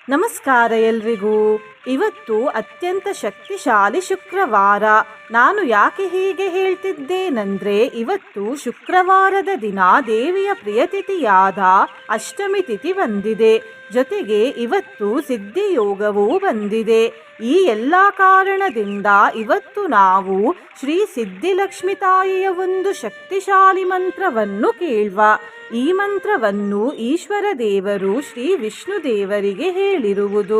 ನಮಸ್ಕಾರ ಎಲ್ರಿಗೂ. ಇವತ್ತು ಅತ್ಯಂತ ಶಕ್ತಿಶಾಲಿ ಶುಕ್ರವಾರ. ನಾನು ಯಾಕೆ ಹೀಗೆ ಹೇಳ್ತಿದ್ದೇನೆಂದ್ರೆ, ಇವತ್ತು ಶುಕ್ರವಾರದ ದಿನ ದೇವಿಯ ಪ್ರಿಯತಿಥಿಯಾದ ಅಷ್ಟಮಿ ತಿಥಿ ಬಂದಿದೆ. ಜೊತೆಗೆ ಇವತ್ತು ಸಿದ್ಧಿಯೋಗವೂ ಬಂದಿದೆ. ಈ ಎಲ್ಲ ಕಾರಣದಿಂದ ಇವತ್ತು ನಾವು ಶ್ರೀ ಸಿದ್ಧಿಲಕ್ಷ್ಮಿ ತಾಯಿಯ ಒಂದು ಶಕ್ತಿಶಾಲಿ ಮಂತ್ರವನ್ನು ಕೇಳುವ. ಈ ಮಂತ್ರವನ್ನು ಈಶ್ವರ ದೇವರು ಶ್ರೀ ವಿಷ್ಣು ದೇವರಿಗೆ ಹೇಳಿರುವುದು.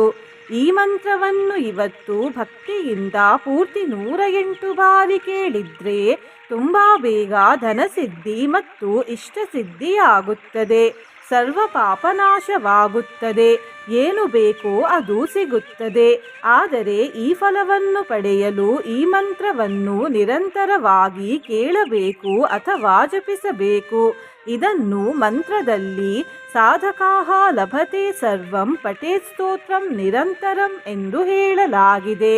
ಈ ಮಂತ್ರವನ್ನು ಇವತ್ತು ಭಕ್ತಿಯಿಂದ ಪೂರ್ತಿ 108 ಬಾರಿ ಕೇಳಿದ್ರೆ ತುಂಬ ಬೇಗ ಧನಸಿದ್ಧಿ ಮತ್ತು ಇಷ್ಟಸಿದ್ಧಿಯಾಗುತ್ತದೆ. ಸರ್ವ ಪಾಪನಾಶವಾಗುತ್ತದೆ. ಏನು ಬೇಕೋ ಅದು ಸಿಗುತ್ತದೆ. ಆದರೆ ಈ ಫಲವನ್ನು ಪಡೆಯಲು ಈ ಮಂತ್ರವನ್ನು ನಿರಂತರವಾಗಿ ಕೇಳಬೇಕು ಅಥವಾ ಜಪಿಸಬೇಕು. ಇದನ್ನು ಮಂತ್ರದಲ್ಲಿ ಸಾಧಕಾಃ ಲಭತೆ ಸರ್ವಂ ಪಠೇತ್ ಸ್ತೋತ್ರಂ ನಿರಂತರಂ ಎಂದು ಹೇಳಲಾಗಿದೆ.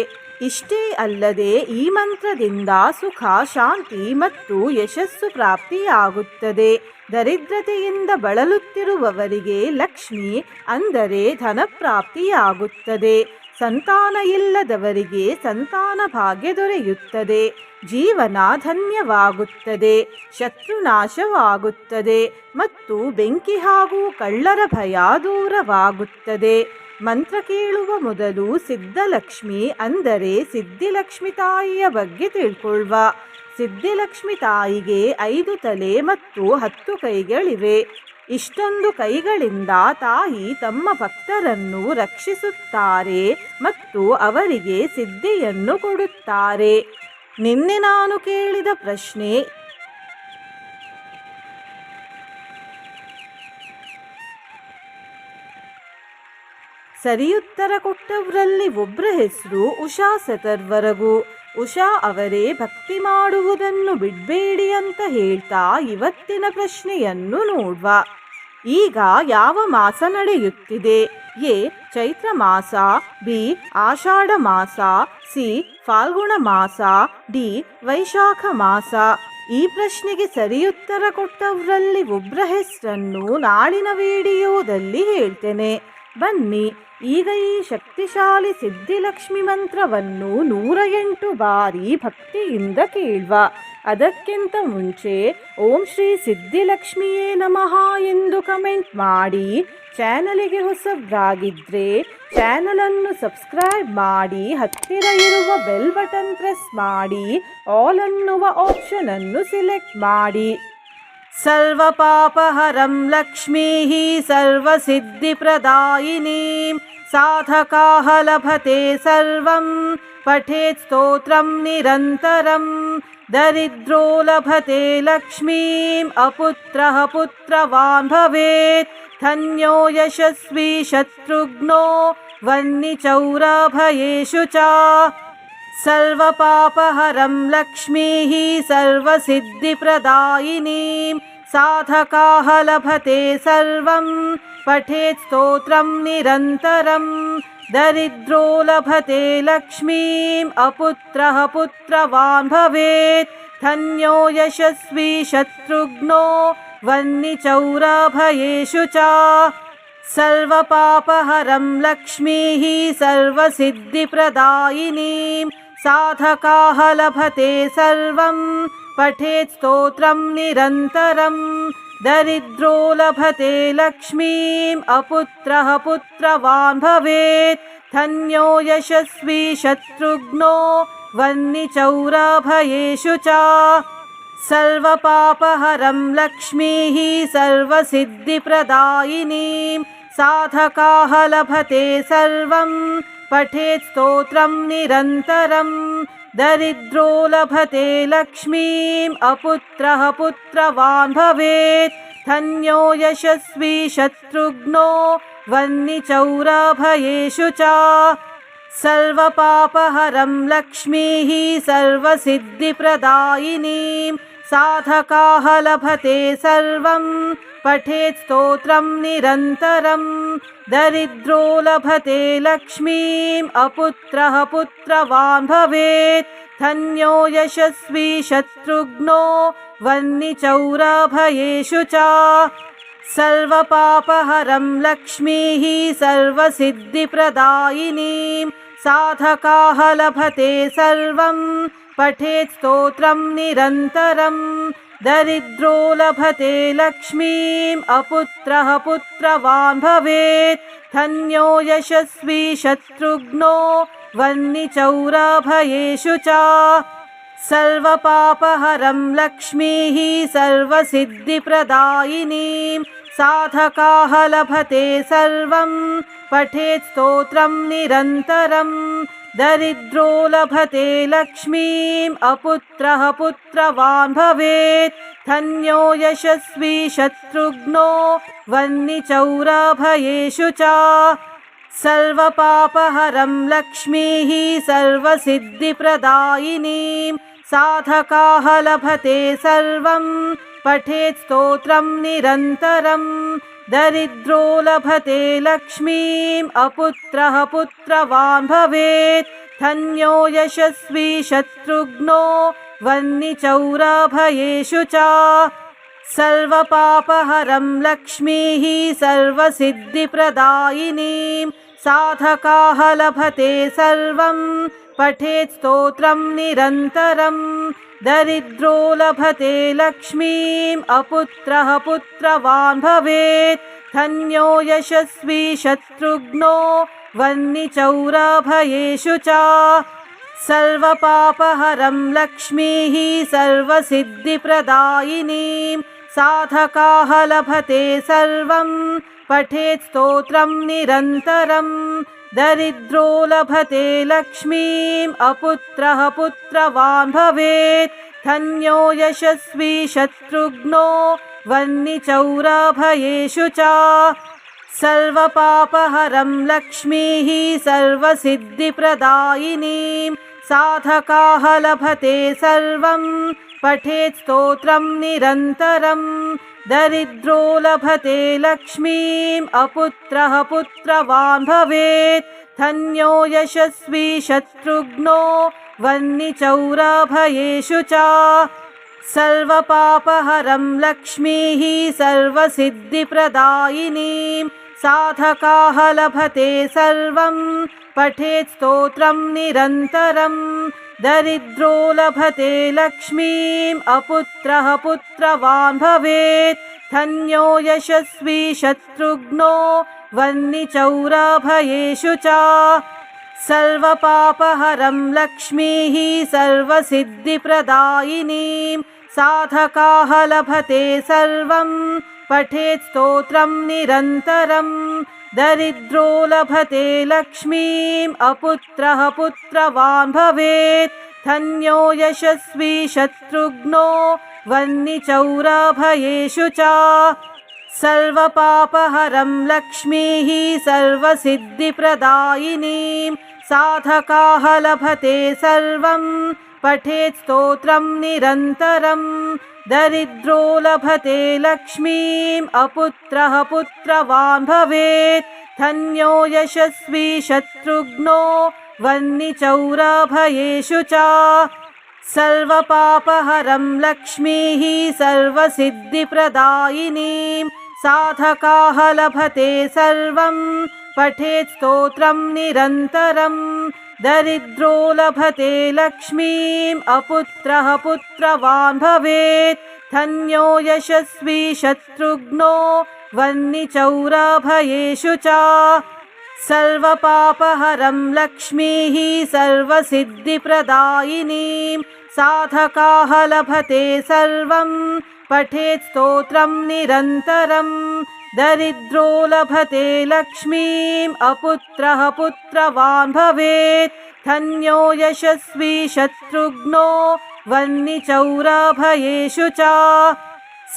ಇಷ್ಟೇ ಅಲ್ಲದೆ ಈ ಮಂತ್ರದಿಂದ ಸುಖ, ಶಾಂತಿ ಮತ್ತು ಯಶಸ್ಸು ಪ್ರಾಪ್ತಿಯಾಗುತ್ತದೆ. ದರಿದ್ರತೆಯಿಂದ ಬಳಲುತ್ತಿರುವವರಿಗೆ ಲಕ್ಷ್ಮಿ ಅಂದರೆ ಧನ ಪ್ರಾಪ್ತಿಯಾಗುತ್ತದೆ. ಸಂತಾನ ಇಲ್ಲದವರಿಗೆ ಸಂತಾನ ಭಾಗ್ಯ ದೊರೆಯುತ್ತದೆ. ಜೀವನ ಧನ್ಯವಾಗುತ್ತದೆ. ಶತ್ರುನಾಶವಾಗುತ್ತದೆ ಮತ್ತು ಬೆಂಕಿ ಹಾಗೂ ಕಳ್ಳರ ಭಯ ದೂರವಾಗುತ್ತದೆ. ಮಂತ್ರ ಕೇಳುವ ಮೊದಲು ಸಿದ್ಧಲಕ್ಷ್ಮಿ ಅಂದರೆ ಸಿದ್ಧಿಲಕ್ಷ್ಮಿ ತಾಯಿಯ ಬಗ್ಗೆ ತಿಳ್ಕೊಳ್ಳುವ. ಸಿದ್ಧಿಲಕ್ಷ್ಮಿ ತಾಯಿಗೆ 5 ತಲೆ ಮತ್ತು 10 ಕೈಗಳಿವೆ. ಇಷ್ಟೊಂದು ಕೈಗಳಿಂದ ತಾಯಿ ತಮ್ಮ ಭಕ್ತರನ್ನು ರಕ್ಷಿಸುತ್ತಾರೆ ಮತ್ತು ಅವರಿಗೆ ಸಿದ್ಧಿಯನ್ನು ಕೊಡುತ್ತಾರೆ. ನಿನ್ನೆ ನಾನು ಕೇಳಿದ ಪ್ರಶ್ನೆ, ಸರಿಯುತ್ತರ ಕೊಟ್ಟವರಲ್ಲಿ ಒಬ್ಬರ ಹೆಸರು ಉಷಾ ಸತರ್ವರಗು. ಉಷಾ ಅವರೇ ಭಕ್ತಿ ಮಾಡುವುದನ್ನು ಬಿಡಬೇಡಿ ಅಂತ ಹೇಳ್ತಾ ಇವತ್ತಿನ ಪ್ರಶ್ನೆಯನ್ನು ನೋಡುವ. ಈಗ ಯಾವ ಮಾಸ ನಡೆಯುತ್ತಿದೆ? ಎ. ಚೈತ್ರ ಮಾಸ, ಬಿ. ಆಷಾಢ ಮಾಸ, ಸಿ. ಫಾಲ್ಗುಣ ಮಾಸ, ಡಿ. ವೈಶಾಖ ಮಾಸ. ಈ ಪ್ರಶ್ನೆಗೆ ಸರಿಯುತ್ತರ ಕೊಟ್ಟವರಲ್ಲಿ ಒಬ್ಬರ ಹೆಸರನ್ನು ನಾಳಿನ ವಿಡಿಯೋದಲ್ಲಿ ಹೇಳ್ತೇನೆ. ಬನ್ನಿ ಈಗ ಈ ಶಕ್ತಿಶಾಲಿ ಸಿದ್ಧಿಲಕ್ಷ್ಮಿ ಮಂತ್ರವನ್ನು 108 ಬಾರಿ ಭಕ್ತಿಯಿಂದ ಕೇಳುವ. ಅದಕ್ಕಿಂತ ಮುಂಚೆ ಓಂ ಶ್ರೀ ಸಿದ್ಧಿಲಕ್ಷ್ಮಿಯೇ ನಮಃ ಎಂದು ಕಮೆಂಟ್ ಮಾಡಿ. ಚಾನಲಿಗೆ ಹೊಸಬ್ರಾಗಿದ್ದರೆ ಚಾನಲನ್ನು ಸಬ್ಸ್ಕ್ರೈಬ್ ಮಾಡಿ, ಹತ್ತಿರ ಇರುವ ಬೆಲ್ ಬಟನ್ ಪ್ರೆಸ್ ಮಾಡಿ, ಆಲ್ ಅನ್ನುವ ಆಪ್ಷನನ್ನು ಸಿಲೆಕ್ಟ್ ಮಾಡಿ. ಸರ್ವಪಾಪಹರಂ ಲಕ್ಷ್ಮೀಃ ಸರ್ವಸಿದ್ಧಿಪ್ರದಾಯಿನೀಂ ಸಾಧಕಾಃ ಲಭತೆ ಸರ್ವಂ ಪಠೇತ್ ಸ್ತೋತ್ರಂ ನಿರಂತರಂ. ದರಿದ್ರೋ ಲಭತೆ ಲಕ್ಷ್ಮೀಂ ಅಪುತ್ರಃ ಪುತ್ರವಾನ್ ಭವೇತ್. ಧನ್ಯೋ ಯಶಸ್ವಿ ಶತ್ರುಘ್ನೋ ವನ್ನಿ ಚೌರಾಭಯೇಷು ಚ. ಸರ್ವಪಾಪಹರಂ ಲಕ್ಷ್ಮೀಃ ಸರ್ವಸಿದ್ಧಿಪ್ರದಾಯಿನೀಂ ಸಾಧಕಾಃ ಲಭತೆ ಸರ್ವಂ ಪಠೇತ್ ಸ್ತೋತ್ರಂ ನಿರಂತರಂ. ದರಿದ್ರೋ ಲಭತೆ ಲಕ್ಷ್ಮೀಂ ಅಪುತ್ರಃ ಪುತ್ರವಾನ್ ಭವೇತ್. ಧನ್ಯೋ ಯಶಸ್ವಿ ಶತ್ರುಘ್ನೋ ವನ್ನಿ ಚೌರಾಭಯೇಷು ಚ. ಸರ್ವಪಾಪಹರಂ ಲಕ್ಷ್ಮೀಃ ಸರ್ವಸಿದ್ಧಿಪ್ರದಾಯಿನೀಂ ಸಾಧಕಾಃ ಲಭತೆ ಸರ್ವಂ ಪಠೇತ್ ಸ್ತೋತ್ರಂ ನಿರಂತರಂ. ದರಿದ್ರೋ ಲಭತೆ ಲಕ್ಷ್ಮೀಂ ಅಪುತ್ರಃ ಪುತ್ರವಾನ್ ಭವೇತ್. ಧನ್ಯೋ ಯಶಸ್ವಿ ಶತ್ರುಘ್ನೋ ವನ್ನಿ ಚೌರಾಭಯೇಷು ಚ. ಸರ್ವಪಾಪಹರಂ ಲಕ್ಷ್ಮೀಃ ಸರ್ವಸಿದ್ಧಿಪ್ರದಾಯಿನೀಂ ಸಾಧಕಾಃ ಲಭತೆ ಸರ್ವಂ ಪಠೇತ್ ಸ್ತೋತ್ರಂ ನಿರಂತರಂ. ದರಿದ್ರೋ ಲಭತೆ ಲಕ್ಷ್ಮೀಂ ಅಪುತ್ರಃ ಪುತ್ರವಾನ್ ಭವೇತ್. ಧನ್ಯೋ ಯಶಸ್ವಿ ಶತ್ರುಘ್ನೋ ವನ್ನಿ ಚೌರಾಭಯೇಷು ಚ. ಸರ್ವಪಾಪಹರಂ ಲಕ್ಷ್ಮೀಃ ಸರ್ವಸಿದ್ಧಿಪ್ರದಾಯಿನೀಂ ಸಾಧಕಾಃ ಲಭತೆ ಸರ್ವಂ ಪಠೇತ್ ಸ್ತೋತ್ರಂ ನಿರಂತರಂ. ದರಿದ್ರೋ ಲಭತೆ ಲಕ್ಷ್ಮೀಂ ಅಪುತ್ರಃ ಪುತ್ರವಾನ್ ಭವೇತ್. ಧನ್ಯೋ ಯಶಸ್ವಿ ಶತ್ರುಘ್ನೋ ವನ್ನಿ ಚೌರಾಭಯೇಷು ಚ. सर्वपापहरं लक्ष्मीः सर्वसिद्धिप्रदायिनीं साधकाः लभते सर्वं पठेत् स्तोत्रं निरन्तरं दरिद्रो लभते लक्ष्मीम् अपुत्रः पुत्रवान् भवेत् धन्यो यशस्वी शत्रुघ्नो वह्निचौराभयेषु च सर्वपापहरं लक्ष्मीः सर्वसिद्धिप्रदायिनीं साधकाः लभते सर्वं पठेत् स्तोत्रं निरन्तरं दरिद्रो लभते लक्ष्मीम् अपुत्रः पुत्रवान् भवेत् धन्यो यशस्वी शत्रुघ्नो वह्निचौराभयेषु च सर्वपापहरं लक्ष्मीः सर्वसिद्धिप्रदायिनीं साधकाः लभते सर्वं पठेत् स्तोत्रं निरन्तरं दरिद्रो लभते लक्ष्मीम् अपुत्रः पुत्रवान् भवेत् धन्यो यशस्वी शत्रुघ्नो वह्निचौराभयेषु च सर्वपापहरं लक्ष्मीः सर्वसिद्धिप्रदायिनीं साधकाः लभते सर्वं पठेत् स्तोत्रं निरन्तरं दरिद्रो लभते लक्ष्मीम् अपुत्रः पुत्रवान् भवेत् धन्यो यशस्वी शत्रुघ्नो वह्निचौराभयेषु च सर्वपापहरं लक्ष्मीः सर्वसिद्धिप्रदायिनीं साधकाः लभते सर्वं पठेत् स्तोत्रं निरन्तरं दरिद्रो लभते लक्ष्मीम् अपुत्रः पुत्रवान् भवेत् धन्यो यशस्वी शत्रुघ्नो वह्निचौराभयेषु च सर्वपापहरं लक्ष्मीः सर्वसिद्धिप्रदायिनीं साधकाः लभते सर्वं पठेत् स्तोत्रं निरन्तरं दरिद्रो लभते लक्ष्मीम् अपुत्रः पुत्रवान् भवेत् धन्यो यशस्वी शत्रुघ्नो वह्निचौराभयेषु च सर्वपापहरं लक्ष्मीः सर्वसिद्धिप्रदायिनीं साधकाः लभते सर्वं पठेत् स्तोत्रं निरन्तरं दरिद्रो लभते लक्ष्मीम् अपुत्रः पुत्रवान् भवेत् धन्यो यशस्वी शत्रुघ्नो वह्निचौराभयेषु च सर्वपापहरं लक्ष्मीः सर्वसिद्धिप्रदायिनीं साधकाः लभते सर्वं पठेत् स्तोत्रं निरन्तरं दरिद्रो लभते लक्ष्मीम् अपुत्रः पुत्रवान् भवेत् धन्यो यशस्वी शत्रुघ्नो वह्निचौराभयेषु च सर्वपापहरं लक्ष्मीः सर्वसिद्धिप्रदायिनीं साधकाः लभते सर्वं पठेत् स्तोत्रं निरन्तरं दरिद्रो लभते लक्ष्मीम् अपुत्रः पुत्रवान् भवेत् धन्यो यशस्वी शत्रुघ्नो वह्निचौराभयेषु च सर्वपापहरं लक्ष्मीः सर्वसिद्धिप्रदायिनीं साधकाः लभते सर्वं पठेत् स्तोत्रं निरन्तरं दरिद्रो लभते लक्ष्मीम् अपुत्रः पुत्रवान् भवेत् धन्यो यशस्वी शत्रुघ्नो वह्निचौराभयेषु च सर्वपापहरं लक्ष्मीः सर्वसिद्धिप्रदायिनीं साधकाः लभते सर्वं पठेत् स्तोत्रं निरन्तरं दरिद्रो लभते लक्ष्मीम् अपुत्रः पुत्रवान् भवेत् धन्यो यशस्वी शत्रुघ्नो वह्निचौराभयेषु च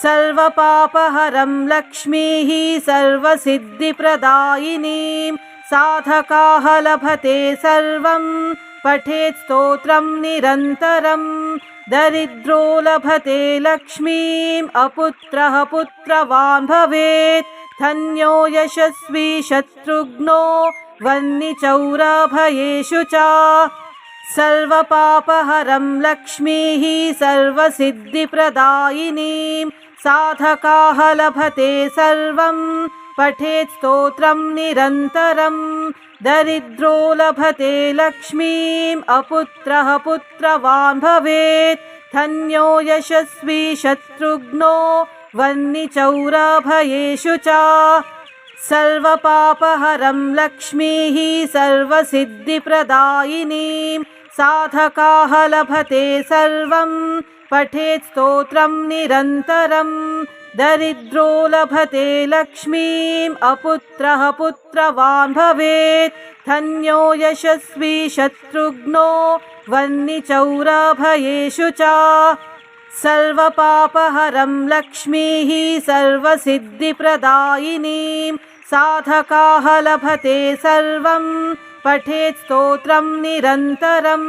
सर्वपापहरं लक्ष्मीः सर्वसिद्धिप्रदायिनीं साधकाः लभते सर्वं पठेत् स्तोत्रं निरन्तरं दरिद्रो लभते लक्ष्मीम् अपुत्रः पुत्रवान् भवेत् धन्यो यशस्वी शत्रुघ्नो वह्निचौराभयेषु च सर्वपापहरं लक्ष्मीः सर्वसिद्धिप्रदायिनीं साधकाः लभते सर्वं पठेत् स्तोत्रं निरन्तरं दरिद्रो लभते लक्ष्मीम् अपुत्रः पुत्रवान् भवेत् धन्यो यशस्वी शत्रुघ्नो वह्नि चौराभयेषु च सर्वपापहरं लक्ष्मीः सर्वसिद्धिप्रदायिनीं साधकाः लभते सर्वं पठेत् स्तोत्रं निरन्तरं दरिद्रो लभते लक्ष्मीम् अपुत्रः पुत्रवान् भवेत् धन्यो यशस्वी शत्रुघ्नो वह्नि चौराभयेषु च सर्वपापहरं लक्ष्मीः सर्वसिद्धिप्रदायिनीं साधकाः लभते सर्वं पठेत् स्तोत्रं निरन्तरं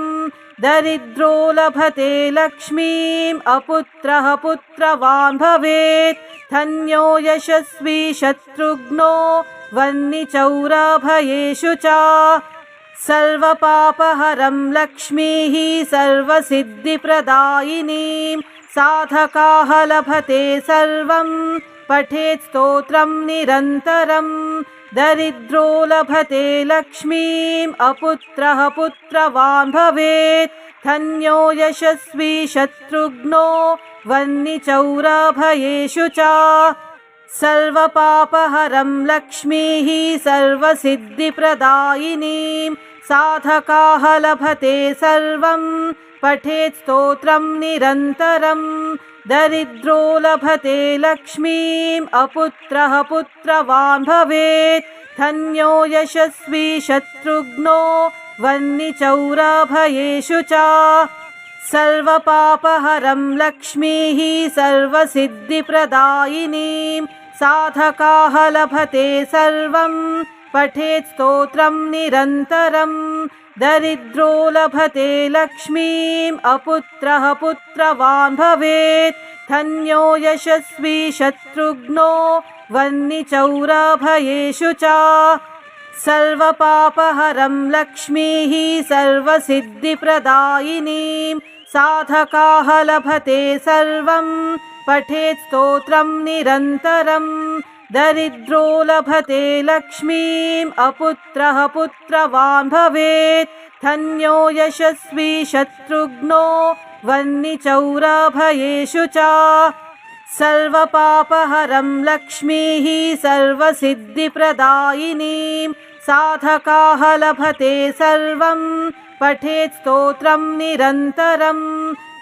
दरिद्रो लभते लक्ष्मीम् अपुत्रः पुत्रवान् भवेत् धन्यो यशस्वी शत्रुघ्नो वह्नि चौराभयेषु च सर्वपापहरं लक्ष्मीः सर्वसिद्धिप्रदायिनीं साधकाः लभते सर्वं पठेत् स्तोत्रं निरन्तरं दरिद्रो लभते लक्ष्मीम् अपुत्रः पुत्रवान् भवेत् धन्यो यशस्वी शत्रुघ्नो वह्नि चौराभयेषु च सर्वपापहरं लक्ष्मीः सर्वसिद्धिप्रदायिनीं साधकाः लभते सर्वं पठेत् स्तोत्रं निरन्तरं दरिद्रो लभते लक्ष्मीम् अपुत्रः पुत्रवान् भवेत् धन्यो यशस्वी शत्रुघ्नो वह्नि चौराभयेषु च सर्वपापहरं लक्ष्मीः सर्वसिद्धिप्रदायिनीं साधकाः लभते सर्वं पठेत् स्तोत्रं निरन्तरं दरिद्रो लभते लक्ष्मीम् अपुत्रः पुत्रवान् भवेत् धन्यो यशस्वी शत्रुघ्नो वह्नि चौराभयेषु च सर्वपापहरं लक्ष्मीः सर्वसिद्धिप्रदायिनीं साधकाः लभते सर्वं पठेत् स्तोत्रं निरन्तरं दरिद्रो लभते लक्ष्मीम् अपुत्रः पुत्रवान् भवेत् धन्यो यशस्वी शत्रुघ्नो वह्नि चौराभयेषु च सर्वपापहरं लक्ष्मीः सर्वसिद्धिप्रदायिनीं साधकाः लभते सर्वं पठेत् स्तोत्रं निरन्तरं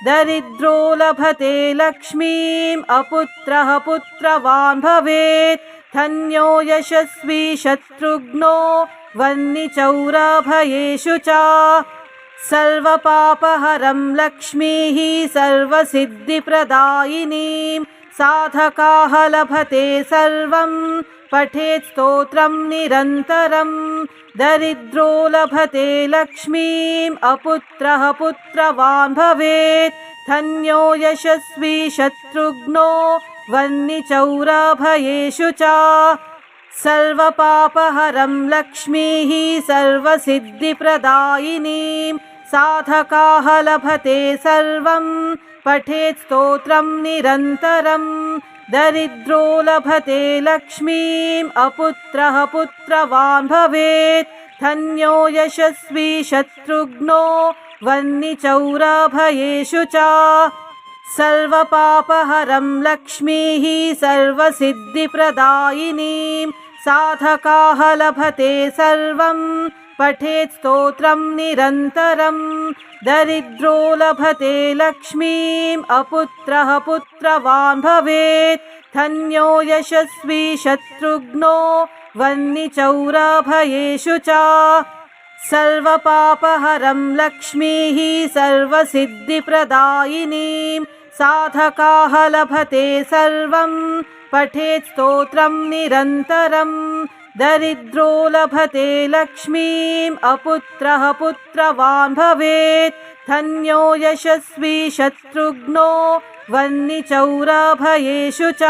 दरिद्रो लभते लक्ष्मीम् अपुत्रः पुत्रवान् भवेत् धन्यो यशस्वी शत्रुघ्नो वह्नि चौराभयेषु च सर्वपापहरं लक्ष्मीः सर्वसिद्धिप्रदायिनीं साधकाः लभते सर्वं पठेत् स्तोत्रं निरन्तरं दरिद्रो लभते लक्ष्मीम् अपुत्रः पुत्रवान् भवेत् धन्यो यशस्वी शत्रुघ्नो वह्नि चौराभयेषु च सर्वपापहरं लक्ष्मीः सर्वसिद्धिप्रदायिनीं साधकाः लभते सर्वं पठेत् स्तोत्रं निरन्तरं दरिद्रो लभते लक्ष्मीम् अपुत्रः पुत्रवान् भवेत् धन्यो यशस्वी शत्रुघ्नो वह्नि चौराभयेषु च सर्वपापहरं लक्ष्मीः सर्वसिद्धिप्रदायिनीं साधकाः लभते सर्वं पठेत् स्तोत्रं निरन्तरं दरिद्रो लभते लक्ष्मीम् अपुत्रः पुत्रवान् भवेत् धन्यो यशस्वी शत्रुघ्नो वह्नि चौराभयेषु च सर्वपापहरं लक्ष्मीः सर्वसिद्धिप्रदायिनीं साधकाः लभते सर्वं पठेत् स्तोत्रं निरन्तरं दरिद्रो लभते लक्ष्मीम् अपुत्रः पुत्रवान् भवेत् धन्यो यशस्वी शत्रुघ्नो वह्नि चौराभयेषु च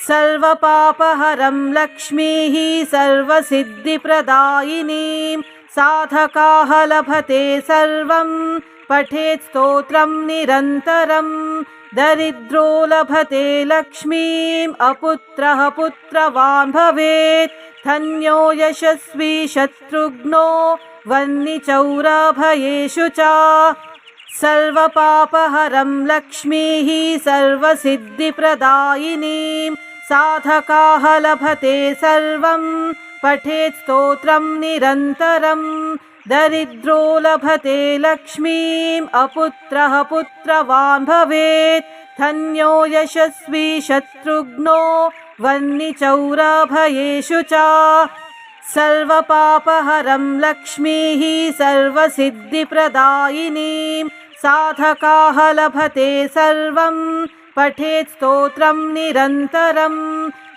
सर्वपापहरं लक्ष्मीः सर्वसिद्धिप्रदायिनीं साधकाः लभते सर्वं पठेत् स्तोत्रं निरन्तरं दरिद्रो लभते लक्ष्मीम् अपुत्रः पुत्रवान् भवेत् धन्यो यशस्वी शत्रुघ्नो वह्निचौराभयेषु च सर्वपापहरं लक्ष्मीः सर्वसिद्धिप्रदायिनीं साधकाः लभते सर्वं पठेत् स्तोत्रं निरन्तरं दरिद्रो लभते लक्ष्मीम् अपुत्रः पुत्रवान् भवेत् धन्यो यशस्वी शत्रुघ्नो वह्निचौराभयेषु च सर्वपापहरं लक्ष्मीः सर्वसिद्धिप्रदायिनीं साधकाः लभते सर्वं पठेत् स्तोत्रं निरन्तरं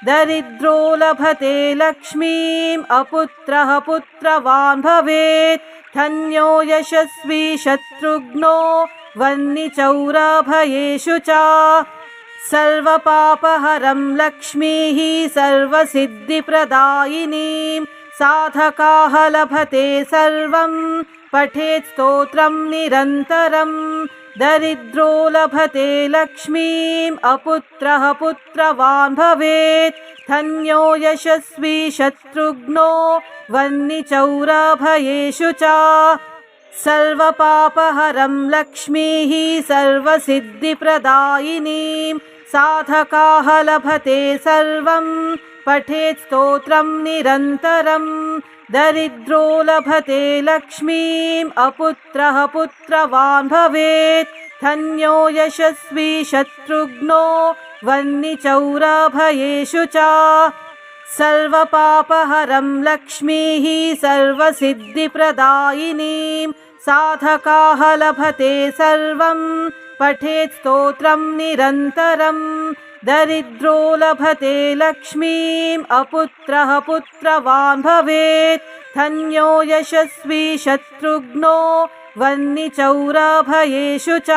दरिद्रो लभते लक्ष्मीम् अपुत्रः पुत्रवान् भवेत् धन्यो यशस्वी शत्रुघ्नो वह्निचौराभयेषु च सर्वपापहरं लक्ष्मीः सर्वसिद्धिप्रदायिनीं साधकाः लभते सर्वं पठेत् स्तोत्रं निरन्तरं दरिद्रो लभते लक्ष्मीम् अपुत्रः पुत्रवान् भवेत् धन्यो यशस्वी शत्रुघ्नो वह्निचौराभयेषु च सर्वपापहरं लक्ष्मीः सर्वसिद्धिप्रदायिनीं साधकाः लभते सर्वं पठेत् स्तोत्रं निरन्तरं दरिद्रो लभते लक्ष्मीम् अपुत्रः पुत्रवान् भवेत् धन्यो यशस्वी शत्रुघ्नो वह्निचौराभयेषु च सर्वपापहरं लक्ष्मीः सर्वसिद्धिप्रदायिनीं साधकाः लभते सर्वं पठेत् स्तोत्रं निरन्तरं दरिद्रो लभते लक्ष्मीम् अपुत्रः पुत्रवान् भवेत् धन्यो यशस्वी शत्रुघ्नो वह्निचौराभयेषु च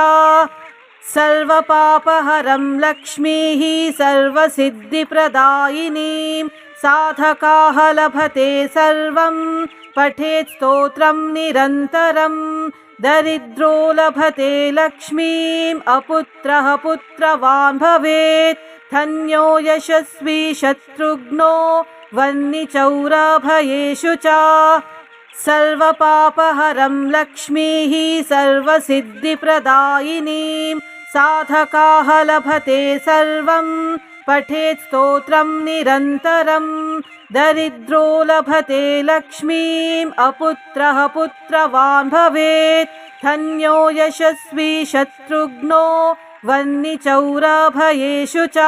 सर्वपापहरं लक्ष्मीः सर्वसिद्धिप्रदायिनीं साधकाः लभते सर्वं पठेत् स्तोत्रं निरन्तरं दरिद्रो लभते लक्ष्मीम् अपुत्रः पुत्रवान् भवेत् धन्यो यशस्वी शत्रुघ्नो वह्निचौराभयेषु च सर्वपापहरं लक्ष्मीः सर्वसिद्धिप्रदायिनीं साधकाः लभते सर्वं पठेत् स्तोत्रं निरन्तरं दरिद्रो लभते लक्ष्मीम् अपुत्रः पुत्रवान् भवेत् धन्यो यशस्वी शत्रुघ्नो वह्निचौराभयेषु च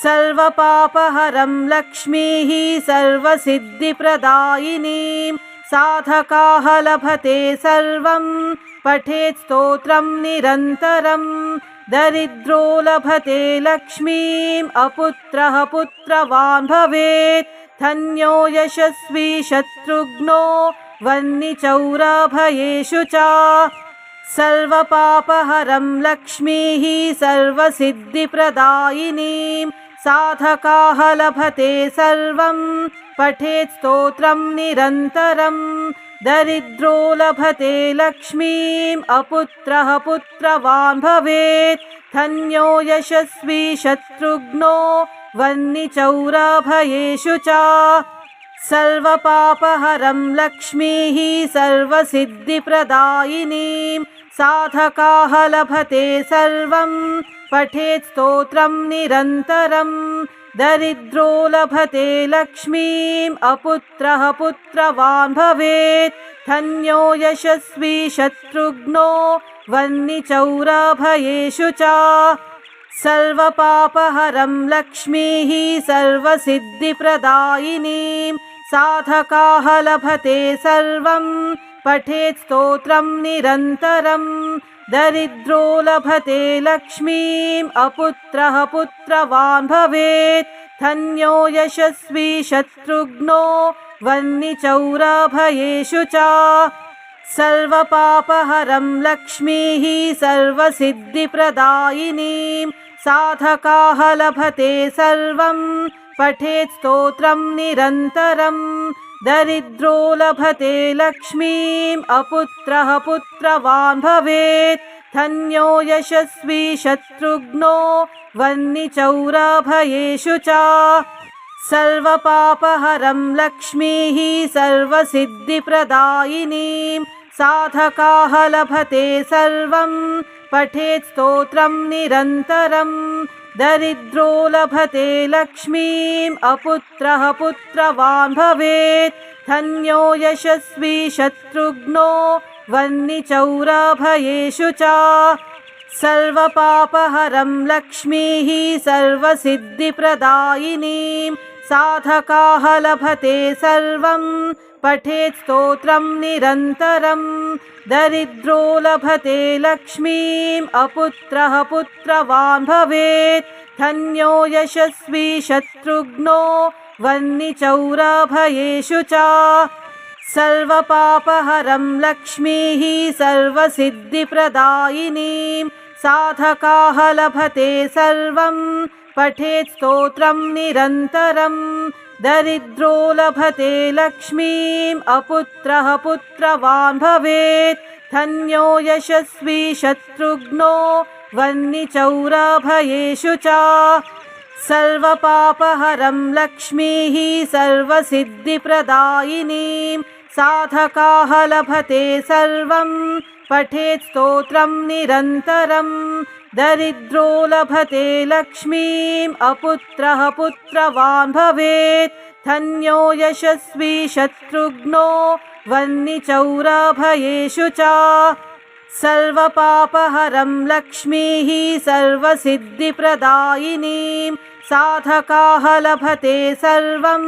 सर्वपापहरं लक्ष्मीः सर्वसिद्धिप्रदायिनीं साधकाः लभते सर्वं पठेत् स्तोत्रं निरन्तरं दरिद्रो लभते लक्ष्मीम् अपुत्रः पुत्रवान् भवेत् धन्यो यशस्वी शत्रुघ्नो वह्निचौराभयेषु च सर्वपापहरं लक्ष्मीः सर्वसिद्धिप्रदायिनीं साधकाः लभते सर्वं पठेत् स्तोत्रं निरन्तरं दरिद्रो लभते लक्ष्मीम् अपुत्रः पुत्रवान् भवेत् धन्यो यशस्वी शत्रुघ्नो वह्निचौराभयेषु च सर्वपापहरं लक्ष्मीः सर्वसिद्धिप्रदायिनीं साधकाः लभते सर्वं पठेत् स्तोत्रं निरन्तरं दरिद्रो लभते लक्ष्मीम् अपुत्रः पुत्रवान् भवेत् धन्यो यशस्वी शत्रुघ्नो वह्निचौराभयेषु च सर्वपापहरं लक्ष्मीः सर्वसिद्धिप्रदायिनीं साधकाः लभते सर्वं पठेत् स्तोत्रं निरन्तरं दरिद्रो लभते लक्ष्मीम् अपुत्रः पुत्रवान् भवेत् धन्यो यशस्वी शत्रुघ्नो वह्निचौराभयेषु च सर्वपापहरं लक्ष्मीः सर्वसिद्धिप्रदायिनीं साधकाः लभते सर्वं पठेत् स्तोत्रं निरन्तरं दरिद्रो लभते लक्ष्मीम् अपुत्रः पुत्रवान् भवेत् धन्यो यशस्वी शत्रुघ्नो वह्निचौराभयेषु च सर्वपापहरं लक्ष्मीः सर्वसिद्धिप्रदायिनीं साधकाः लभते सर्वं पठेत् स्तोत्रं निरन्तरं दरिद्रो लभते लक्ष्मीम् अपुत्रः पुत्रवान् भवेत् धन्यो यशस्वी शत्रुघ्नो वह्निचौराभयेषु च सर्वपापहरं लक्ष्मीः सर्वसिद्धिप्रदायिनीं साधकाः लभते सर्वं पठेत् स्तोत्रं निरन्तरं दरिद्रो लभते लक्ष्मीम् अपुत्रः पुत्रवान् भवेत् धन्यो यशस्वी शत्रुघ्नो वह्निचौराभयेषु च सर्वपापहरं लक्ष्मीः सर्वसिद्धिप्रदायिनीं साधकाः लभते सर्वं पठेत् स्तोत्रं निरन्तरं दरिद्रो लभते लक्ष्मीम् अपुत्रः पुत्रवान् भवेत् धन्यो यशस्वी शत्रुघ्नो वह्निचौराभयेषु च सर्वपापहरं लक्ष्मीः सर्वसिद्धिप्रदायिनीं साधकाः लभते सर्वं पठेत् स्तोत्रं निरन्तरं दरिद्रो लभते लक्ष्मीम् अपुत्रः पुत्रवान् भवेत् धन्यो यशस्वी शत्रुघ्नो वह्निचौराभयेषु च सर्वपापहरं लक्ष्मीः सर्वसिद्धिप्रदायिनीं साधकाः लभते सर्वं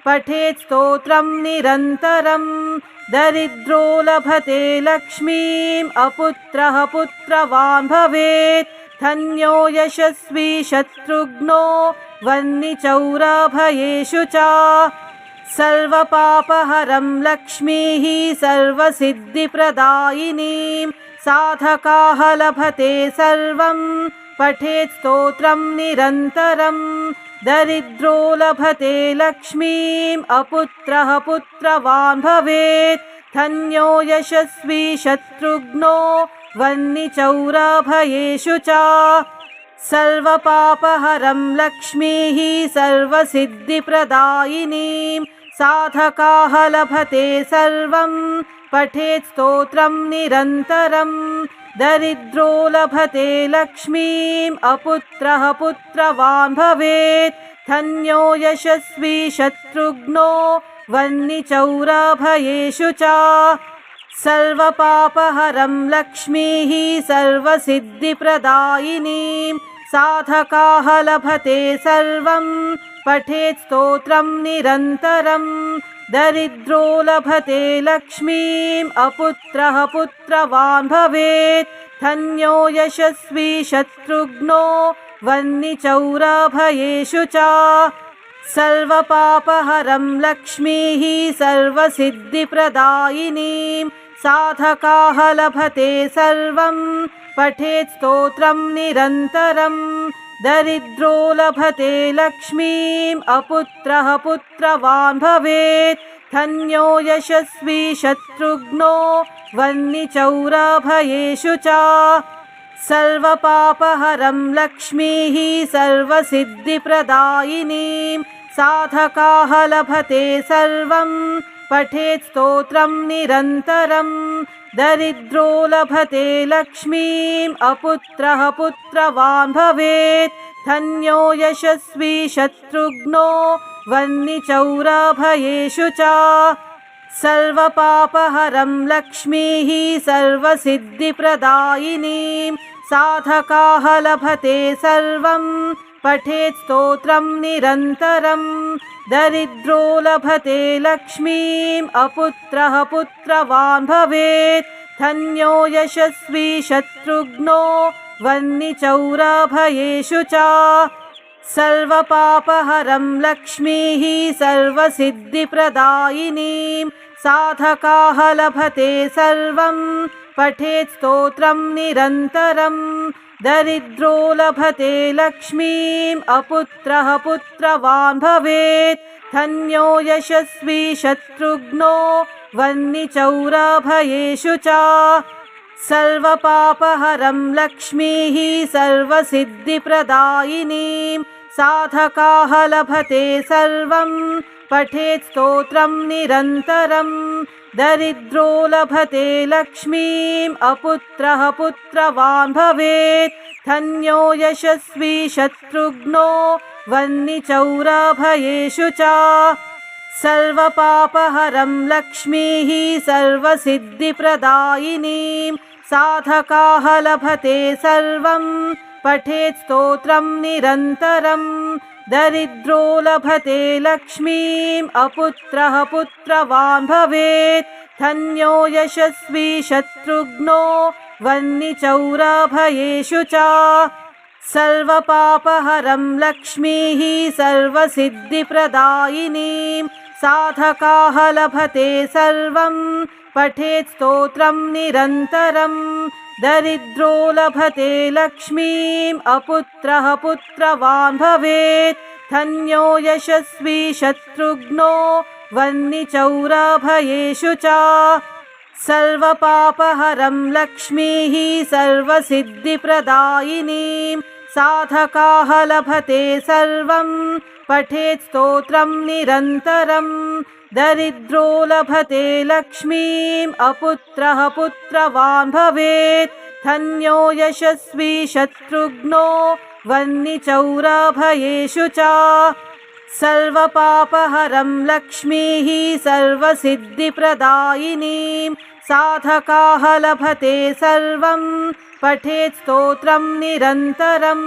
पठेत् स्तोत्रं निरन्तरं दरिद्रो लभते लक्ष्मीम् अपुत्रः पुत्रवान् भवेत् धन्यो यशस्वी शत्रुघ्नो वह्निचौराभयेषु च सर्वपापहरं लक्ष्मीः सर्वसिद्धिप्रदायिनीं साधकाः लभते सर्वं पठेत् स्तोत्रं निरन्तरं दरिद्रो लभते लक्ष्मीम् अपुत्रः पुत्रवान् भवेत् धन्यो यशस्वी शत्रुघ्नो वह्निचौराभयेषु च सर्वपापहरं लक्ष्मीः सर्वसिद्धिप्रदायिनीं साधकाः लभते सर्वं पठेत् स्तोत्रं निरन्तरं दरिद्रो लभते लक्ष्मीम् अपुत्रः पुत्रवान् भवेत् धन्यो यशस्वी शत्रुघ्नो वह्निचौराभयेषु च सर्वपापहरं लक्ष्मीः सर्वसिद्धिप्रदायिनीं साधकाः लभते सर्वं पठेत् स्तोत्रं निरन्तरं दरिद्रो लभते लक्ष्मीम् अपुत्रः पुत्रवान् भवेत् धन्यो यशस्वी शत्रुघ्नो वह्निचौराभयेषु च सर्वपापहरं लक्ष्मीः सर्वसिद्धिप्रदायिनीं साधकाः लभते सर्वं पठेत् स्तोत्रं निरन्तरं दरिद्रो लभते लक्ष्मीम् अपुत्रः पुत्रवान् भवेत् धन्यो यशस्वी शत्रुघ्नो वह्निचौराभयेषु च सर्वपापहरं लक्ष्मीः सर्वसिद्धिप्रदायिनीं साधकाः लभते सर्वं पठेत् स्तोत्रं निरन्तरं दरिद्रो लभते लक्ष्मीम् अपुत्रः पुत्रवान् भवेत् धन्यो यशस्वी शत्रुघ्नो वह्निचौराभयेषु च सर्वपापहरं लक्ष्मीः सर्वसिद्धिप्रदायिनीं साधकाः लभते सर्वं पठेत् स्तोत्रं निरन्तरं दरिद्रो लभते लक्ष्मीम् अपुत्रः पुत्रवान् भवेत् धन्यो यशस्वी शत्रुघ्नो वह्निचौराभयेषु च सर्वपापहरं लक्ष्मीः सर्वसिद्धिप्रदायिनीं साधकाः लभते सर्वं पठेत् स्तोत्रं निरन्तरं दरिद्रो लभते लक्ष्मीम् अपुत्रः पुत्रवान् भवेत् धन्यो यशस्वी शत्रुघ्नो वह्निचौराभयेषु च सर्वपापहरं लक्ष्मीः सर्वसिद्धिप्रदायिनीं साधकाः लभते सर्वं पठेत् स्तोत्रं निरन्तरं दरिद्रो लभते लक्ष्मीम् अपुत्रः पुत्रवान् भवेत् धन्यो यशस्वी शत्रुघ्नो वह्निचौराभयेषु च सर्वपापहरं लक्ष्मीः सर्वसिद्धिप्रदायिनीं साधकाः लभते सर्वं पठेत् स्तोत्रं निरन्तरं दरिद्रो लभते लक्ष्मीम् अपुत्रः पुत्रवान् भवेत् धन्यो यशस्वी शत्रुघ्नो वह्निचौराभयेषु च सर्वपापहरं लक्ष्मीः सर्वसिद्धिप्रदायिनीं साधकाः लभते सर्वं पठेत् स्तोत्रं निरन्तरं दरिद्रो लभते लक्ष्मीम् अपुत्रः पुत्रवान् भवेत् धन्यो यशस्वी शत्रुघ्नो वह्निचौराभयेषु च सर्वपापहरं लक्ष्मीः सर्वसिद्धिप्रदायिनीं साधकाः लभते सर्वं पठेत् स्तोत्रं निरन्तरं दरिद्रो लभते लक्ष्मीम् अपुत्रः पुत्रवान् भवेत् धन्यो यशस्वी शत्रुघ्नो वह्निचौराभयेषु च सर्वपापहरं लक्ष्मीः सर्वसिद्धिप्रदायिनीं साधकाः लभते सर्वं पठेत् स्तोत्रं निरन्तरं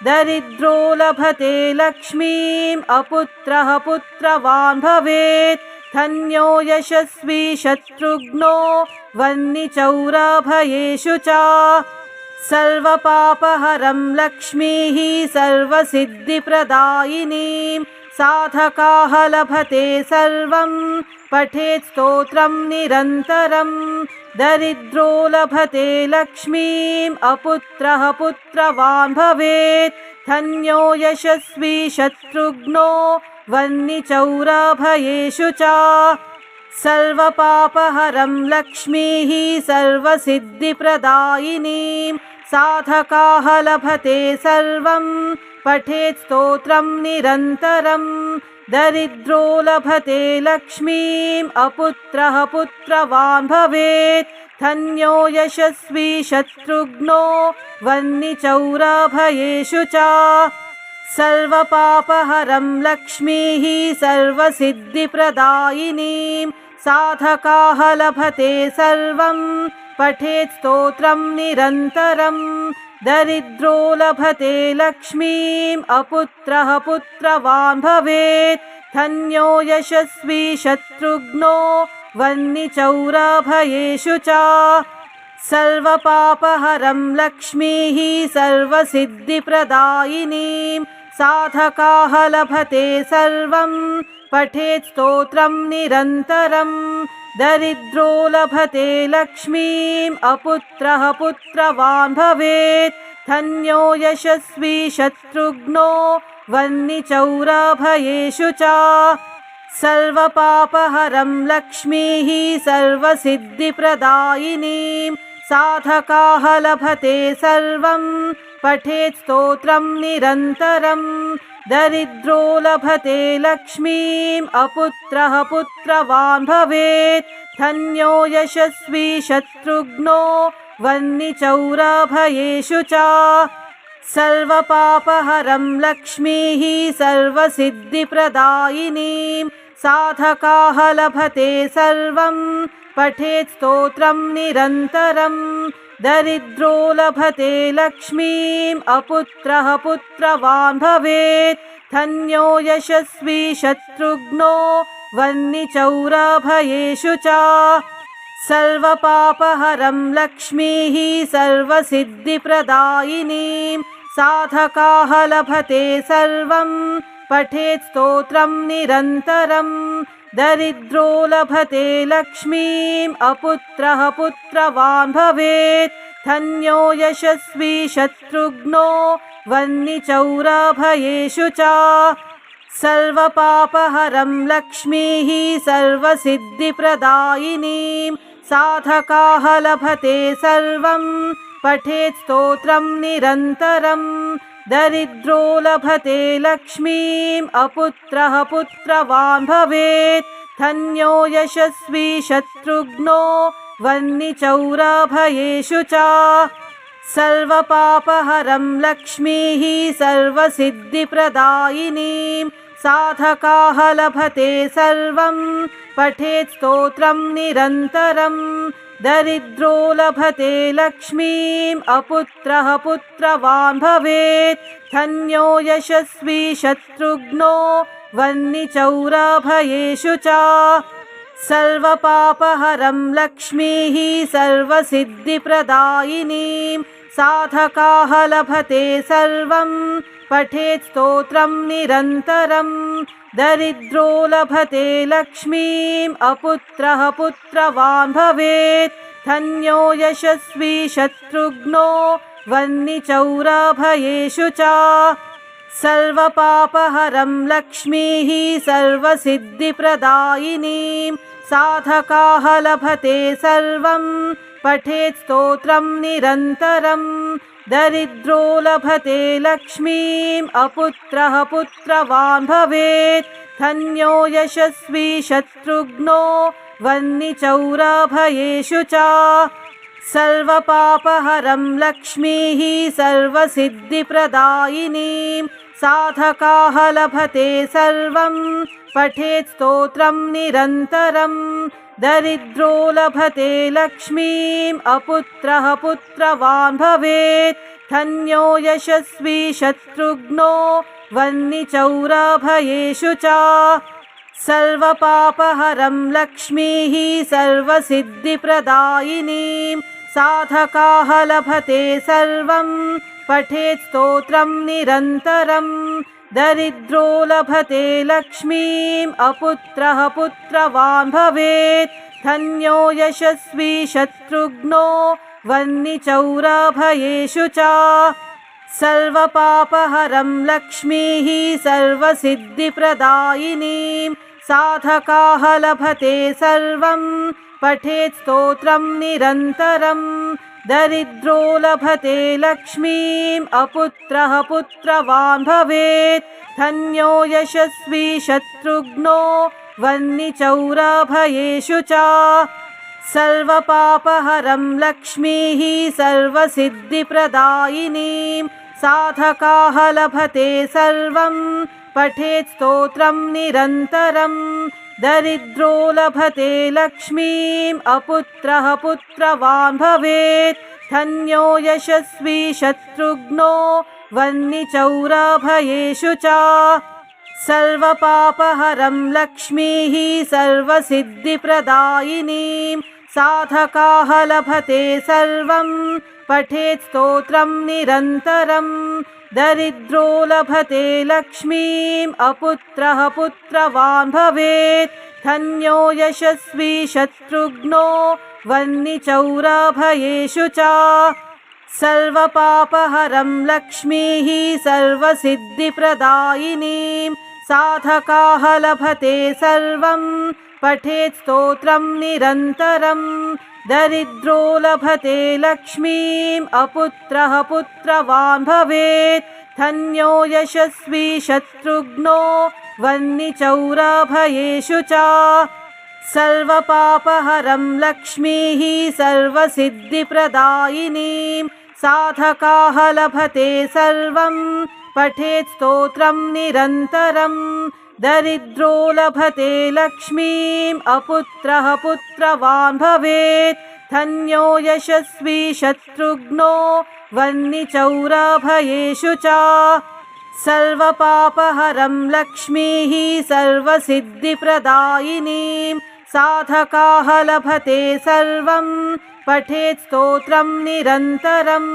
दरिद्रो लभते लक्ष्मीम् अपुत्रः पुत्रवान् भवेत् धन्यो यशस्वी शत्रुघ्नो वह्निचौराभयेषु च सर्वपापहरं लक्ष्मीः सर्वसिद्धिप्रदायिनीं साधकाः लभते सर्वं पठेत् स्तोत्रं निरन्तरं दरिद्रो लभते लक्ष्मीम् अपुत्रः पुत्रवान् भवेत् धन्यो यशस्वी शत्रुघ्नो वह्निचौराभयेषु च सर्वपापहरं लक्ष्मीः सर्वसिद्धिप्रदायिनीं साधकाः लभते सर्वं पठेत् स्तोत्रं निरन्तरं दरिद्रो लभते लक्ष्मीम् अपुत्रः पुत्रवान् भवेत् धन्यो यशस्वी शत्रुघ्नो वह्निचौराभयेषु च सर्वपापहरं लक्ष्मीः सर्वसिद्धिप्रदायिनीं साधकाः लभते सर्वं पठेत् स्तोत्रं निरन्तरं दरिद्रो लभते लक्ष्मीम् अपुत्रः पुत्रवान् भवेत् धन्यो यशस्वी शत्रुघ्नो वह्निचौराभयेषु च सर्वपापहरं लक्ष्मीः सर्वसिद्धिप्रदायिनीं साधकाः लभते सर्वं पठेत् स्तोत्रं निरन्तरं दरिद्रो लभते लक्ष्मीम् अपुत्रः पुत्रवान् भवेत् धन्यो यशस्वी शत्रुघ्नो वह्निचौराभयेषु च सर्वपापहरं लक्ष्मीः सर्वसिद्धिप्रदायिनीं साधकाः लभते सर्वं पठेत् स्तोत्रं निरन्तरं दरिद्रो लभते लक्ष्मीम् अपुत्रः पुत्रवान् भवेत् धन्यो यशस्वी शत्रुघ्नो वह्निचौराभयेषु च सर्वपापहरं लक्ष्मीः सर्वसिद्धिप्रदायिनीं साधकाः लभते सर्वं पठेत् स्तोत्रं निरन्तरं दरिद्रो लभते लक्ष्मीम् अपुत्रः पुत्रवान् भवेत् धन्यो यशस्वी शत्रुघ्नो वह्निचौराभयेषु च सर्वपापहरं लक्ष्मीः सर्वसिद्धिप्रदायिनीं साधकाः लभते सर्वं पठेत् स्तोत्रं निरन्तरं दरिद्रो लभते लक्ष्मीम् अपुत्रः पुत्रवान् भवेत् धन्यो यशस्वी शत्रुघ्नो वह्निचौराभयेषु च सर्वपापहरं लक्ष्मीः सर्वसिद्धिप्रदायिनीं साधकाः लभते सर्वं पठेत् स्तोत्रं निरन्तरं दरिद्रो लभते लक्ष्मीम् अपुत्रः पुत्रवान् भवेत् धन्यो यशस्वी शत्रुघ्नो वह्निचौराभयेषु च सर्वपापहरं लक्ष्मीः सर्वसिद्धिप्रदायिनीं साधकाः लभते सर्वं पठेत् स्तोत्रं निरन्तरं दरिद्रो लभते लक्ष्मीम् अपुत्रः पुत्रवान् भवेत् धन्यो यशस्वी शत्रुघ्नो वह्निचौराभयेषु च सर्वपापहरं लक्ष्मीः सर्वसिद्धिप्रदायिनीं साधकाः लभते सर्वं पठेत् स्तोत्रं निरन्तरं दरिद्रो लभते लक्ष्मीम् अपुत्रः पुत्रवान् भवेत् धन्यो यशस्वी शत्रुघ्नो वह्निचौराभयेषु च सर्वपापहरं लक्ष्मीः सर्वसिद्धिप्रदायिनीं साधकाः लभते सर्वं पठेत् स्तोत्रं निरन्तरं दरिद्रो लभते लक्ष्मीम् अपुत्रः पुत्रवान् भवेत् धन्यो यशस्वी शत्रुघ्नो वह्निचौराभयेषु च सर्वपापहरं लक्ष्मीः सर्वसिद्धिप्रदायिनीं साधकाः लभते सर्वं पठेत् स्तोत्रं निरन्तरं दरिद्रो लभते लक्ष्मीम् अपुत्रः पुत्रवान् भवेत् धन्यो यशस्वी शत्रुघ्नो वह्निचौराभयेषु च सर्वपापहरं लक्ष्मीः सर्वसिद्धिप्रदायिनीं साधकाः लभते सर्वं पठेत् स्तोत्रं निरन्तरं दरिद्रो लभते लक्ष्मीम् अपुत्रः पुत्रवान् भवेत् धन्यो यशस्वी शत्रुघ्नो वह्निचौराभयेषु च सर्वपापहरं लक्ष्मीः सर्वसिद्धिप्रदायिनीं साधकाः लभते सर्वं पठेत् स्तोत्रं निरन्तरं दरिद्रो लभते लक्ष्मीम् अपुत्रः पुत्रवान् भवेत् धन्यो यशस्वी शत्रुघ्नो वह्निचौराभयेषु च सर्वपापहरं लक्ष्मीः सर्वसिद्धिप्रदायिनीं साधकाः लभते सर्वं पठेत् स्तोत्रं निरन्तरं दरिद्रो लभते लक्ष्मीम् अपुत्रः पुत्रवान् भवेत् धन्यो यशस्वी शत्रुघ्नो वह्निचौराभयेषु च सर्वपापहरं लक्ष्मीः सर्वसिद्धिप्रदायिनीं साधकाः लभते सर्वं पठेत् स्तोत्रं निरन्तरं दरिद्रो लभते लक्ष्मीम् अपुत्रः पुत्रवान् भवेत् धन्यो यशस्वी शत्रुघ्नो वह्निचौराभयेषु च सर्वपापहरं लक्ष्मीः सर्वसिद्धिप्रदायिनीं साधकाः लभते सर्वं पठेत् स्तोत्रं निरन्तरं दरिद्रो लभते लक्ष्मीम् अपुत्रः पुत्रवान् भवेत् धन्यो यशस्वी शत्रुघ्नो वह्निचौराभयेषु च सर्वपापहरं लक्ष्मीः सर्वसिद्धिप्रदायिनीं साधकाः लभते सर्वं पठेत् स्तोत्रं निरन्तरं दरिद्रो लभते लक्ष्मीम् अपुत्रः पुत्रवान् भवेत् धन्यो यशस्वी शत्रुघ्नो वह्निचौराभयेषु च सर्वपापहरं लक्ष्मीः सर्वसिद्धिप्रदायिनीं साधकाः लभते सर्वं पठेत् स्तोत्रं निरन्तरं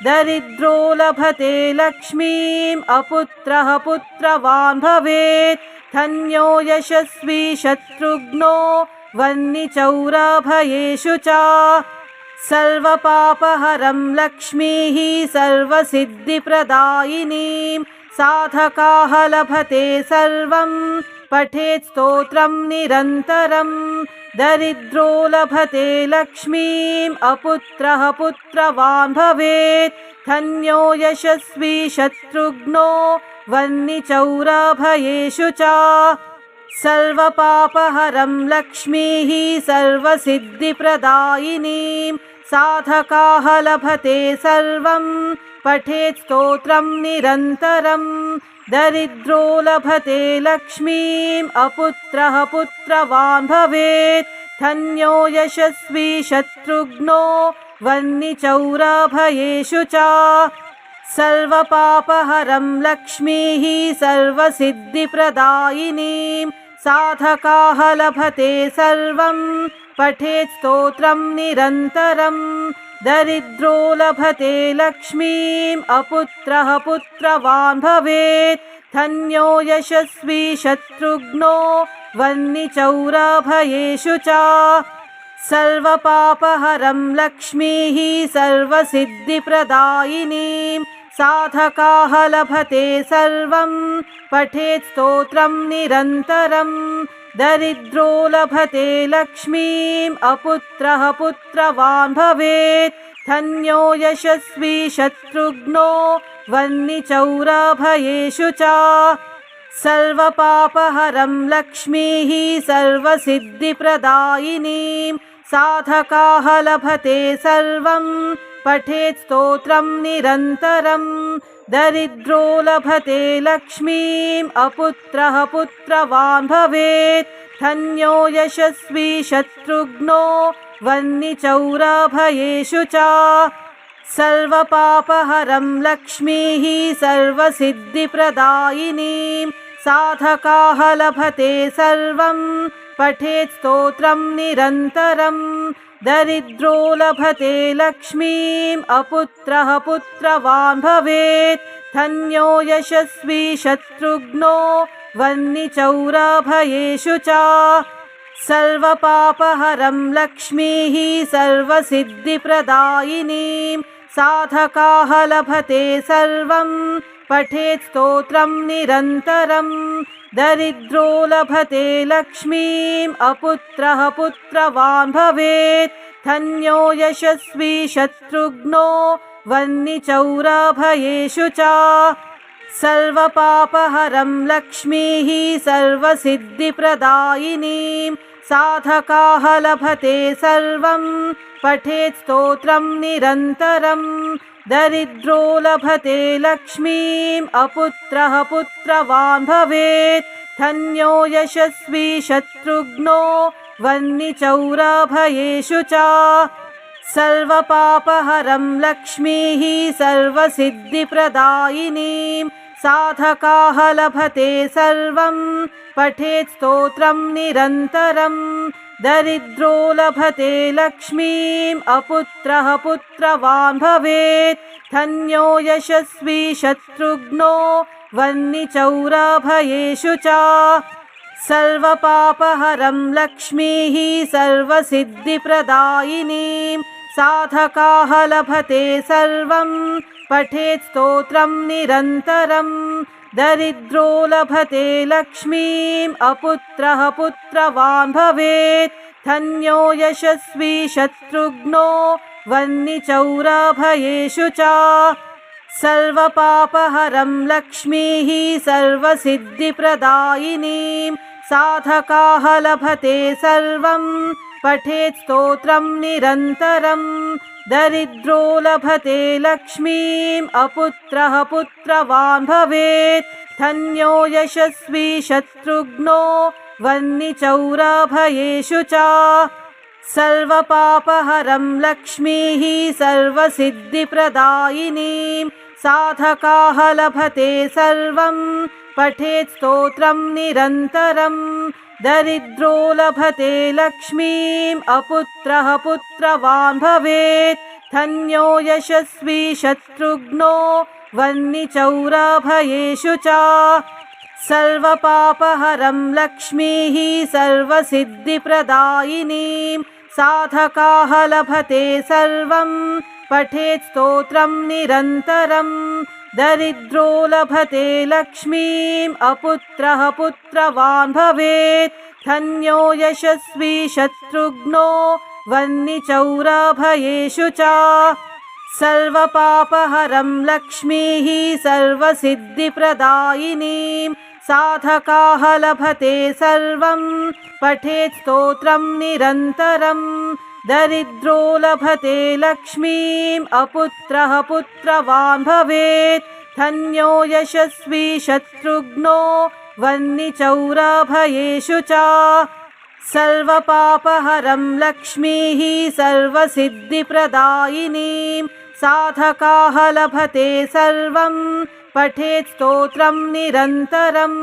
दरिद्रो लभते लक्ष्मीम् अपुत्रः पुत्रवान् भवेत् धन्यो यशस्वी शत्रुघ्नो वह्निचौराभयेषु च सर्वपापहरं लक्ष्मीः सर्वसिद्धिप्रदायिनीं साधकाः लभते सर्वं पठेत् स्तोत्रं निरन्तरं दरिद्रो लभते लक्ष्मीम् अपुत्रः पुत्रवान् भवेत् धन्यो यशस्वी शत्रुघ्नो वह्नि चौराभयेषु च सर्वपापहरं लक्ष्मीः सर्वसिद्धिप्रदायिनीं साधकाः लभते सर्वं पठेत् स्तोत्रं निरन्तरं दरिद्रो लभते लक्ष्मीम् अपुत्रः पुत्रवान् भवेत् धन्यो यशस्वी शत्रुघ्नो वह्नि चौराभयेषु च सर्वपापहरं लक्ष्मीः सर्वसिद्धिप्रदायिनीं साधकाः लभते सर्वं पठेत् स्तोत्रं निरन्तरं दरिद्रो लभते लक्ष्मीम् अपुत्रः पुत्रवान् भवेत् धन्यो यशस्वी शत्रुघ्नो वह्नि चौराभयेषु च सर्वपापहरं लक्ष्मीः सर्वसिद्धिप्रदायिनीं साधकाः लभते सर्वं पठेत् स्तोत्रं निरन्तरं दरिद्रो लभते लक्ष्मीम् अपुत्रः पुत्रवान् भवेत् धन्यो यशस्वी शत्रुघ्नो वह्नि चौराभयेषु च सर्वपापहरं लक्ष्मीः सर्वसिद्धिप्रदायिनीं साधकाः लभते सर्वं पठेत् स्तोत्रं निरन्तरं दरिद्रो लभते लक्ष्मीम् अपुत्रः पुत्रवान् भवेत् धन्यो यशस्वी शत्रुघ्नो वह्नि चौराभयेषु च सर्वपापहरं लक्ष्मीः सर्वसिद्धिप्रदायिनीं साधकाः लभते सर्वं पठेत् स्तोत्रं निरन्तरं दरिद्रो लभते लक्ष्मीम् अपुत्रः पुत्रवान् भवेत् धन्यो यशस्वी शत्रुघ्नो वह्नि चौराभयेषु च सर्वपापहरं लक्ष्मीः सर्वसिद्धिप्रदायिनीं साधकाः लभते सर्वं पठेत् स्तोत्रं निरन्तरं दरिद्रो लभते लक्ष्मीम् अपुत्रः पुत्रवान् भवेत् धन्यो यशस्वी शत्रुघ्नो वह्नि चौराभयेषु च सर्वपापहरं लक्ष्मीः सर्वसिद्धिप्रदायिनीं साधकाः लभते सर्वं पठेत् स्तोत्रं निरन्तरं दरिद्रो लभते लक्ष्मीम् अपुत्रः पुत्रवान् भवेत् धन्यो यशस्वी शत्रुघ्नो वह्नि चौराभयेषु च सर्वपापहरं लक्ष्मीः सर्वसिद्धिप्रदायिनीं साधकाः लभते सर्वं पठेत् स्तोत्रं निरन्तरं दरिद्रो लभते लक्ष्मीम् अपुत्रः पुत्रवान् भवेत् धन्यो यशस्वी शत्रुघ्नो वह्नि चौराभयेषु च सर्वपापहरं लक्ष्मीः सर्वसिद्धिप्रदायिनीं साधकाः लभते सर्वं पठेत् स्तोत्रं निरन्तरं दरिद्रो लभते लक्ष्मीम् अपुत्रः पुत्रवान् भवेत् धन्यो यशस्वी शत्रुघ्नो वह्नि चौराभयेषु च सर्वपापहरं लक्ष्मीः सर्वसिद्धिप्रदायिनीं साधकाः लभते सर्वं पठेत् स्तोत्रं निरन्तरं दरिद्रो लभते लक्ष्मीम् अपुत्रः पुत्रवान् भवेत् धन्यो यशस्वी शत्रुघ्नो वह्नि चौराभयेषु च सर्वपापहरं लक्ष्मीः सर्वसिद्धिप्रदायिनीं साधकाः लभते सर्वं पठेत् स्तोत्रं निरन्तरं दरिद्रो लभते लक्ष्मीम् अपुत्रः पुत्रवान् भवेत् धन्यो यशस्वी शत्रुघ्नो वह्नि चौराभयेषु च सर्वपापहरं लक्ष्मीः सर्वसिद्धिप्रदायिनीं साधकाः लभते सर्वं पठेत् स्तोत्रं निरन्तरं दरिद्रो लभते लक्ष्मीम् अपुत्रः पुत्रवान् भवेत् धन्यो यशस्वी शत्रुघ्नो वह्नि चौराभयेषु च सर्वपापहरं लक्ष्मीः सर्वसिद्धिप्रदायिनीं साधकाः लभते सर्वं पठेत् स्तोत्रं निरन्तरं दरिद्रो लभते लक्ष्मीम् अपुत्रः पुत्रवान् भवेत् धन्यो यशस्वी शत्रुघ्नो वह्नि चौराभयेषु च सर्वपापहरं लक्ष्मीः सर्वसिद्धिप्रदायिनीं साधकाः लभते सर्वं पठेत् स्तोत्रं निरन्तरं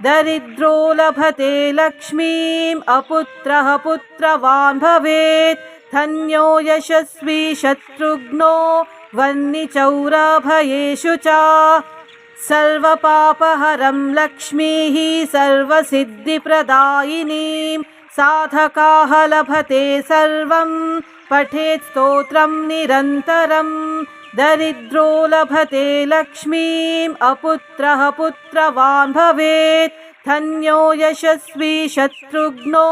दरिद्रो लभते लक्ष्मीम् अपुत्रः पुत्रवान् भवेत् धन्यो यशस्वी शत्रुघ्नो वह्नि चौराभयेषु च सर्वपापहरं लक्ष्मीः सर्वसिद्धिप्रदायिनीं साधकाः लभते सर्वं पठेत् स्तोत्रं निरन्तरं दरिद्रो लभते लक्ष्मीम् अपुत्रः पुत्रवान् भवेत् धन्यो यशस्वी शत्रुघ्नो